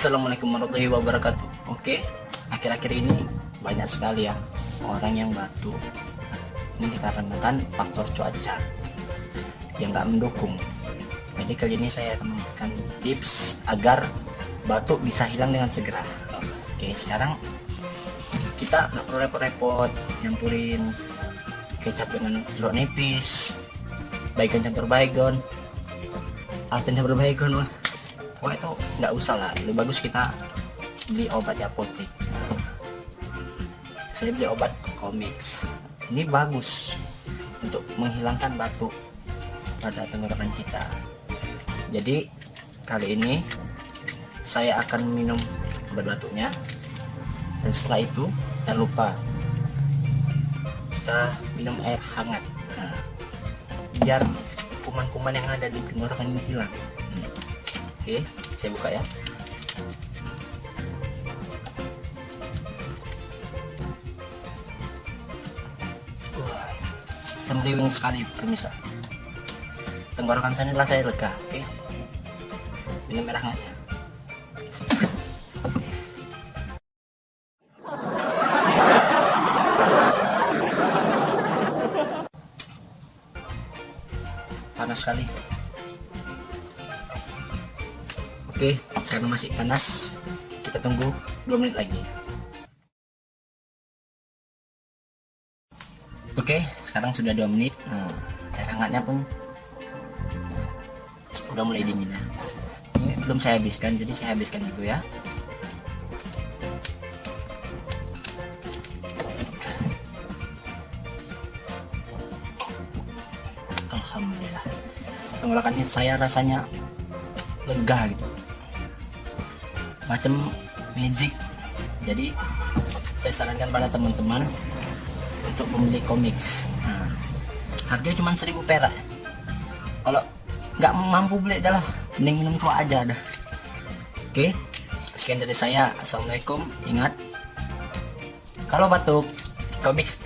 Assalamualaikum warahmatullahi wabarakatuh. Oke, akhir-akhir ini banyak sekali ya orang yang batuk. Ini dikarenakan faktor cuaca yang nggak mendukung. Jadi kali ini saya akan memberikan tips agar batuk bisa hilang dengan segera. Oke, sekarang kita nggak perlu repot-repot nyampurin kecap dengan jeruk nipis, baygon campur baygon, alpen campur baygon. Wah itu nggak usah lah, lebih bagus kita beli obat di apotek. Saya beli obat Comix, ini bagus untuk menghilangkan batuk pada tenggorokan kita. Jadi kali ini saya akan minum obat batuknya, dan setelah itu jangan lupa kita minum air hangat, biar kuman-kuman yang ada di tenggorokan ini hilang. Oke, saya buka ya. Semriwing sekali permisa. Tenggorokan saya adalah saya lega. Oke, minum air hangatnya. Panas sekali. Oke, karena masih panas, kita tunggu 2 menit lagi. Oke, sekarang sudah 2 menit. Nah, air hangatnya pun udah mulai dingin ya. Ini belum saya habiskan, jadi saya habiskan dulu ya. Alhamdulillah, tenggorokan saya rasanya lega gitu, macam magic. Jadi saya sarankan pada teman-teman untuk membeli Comix. Nah, harganya cuma 1000 perak. Kalau nggak mampu beli adalah mending minum tua aja dah. Oke, sekian dari saya. Assalamualaikum. Ingat, kalau batuk Comix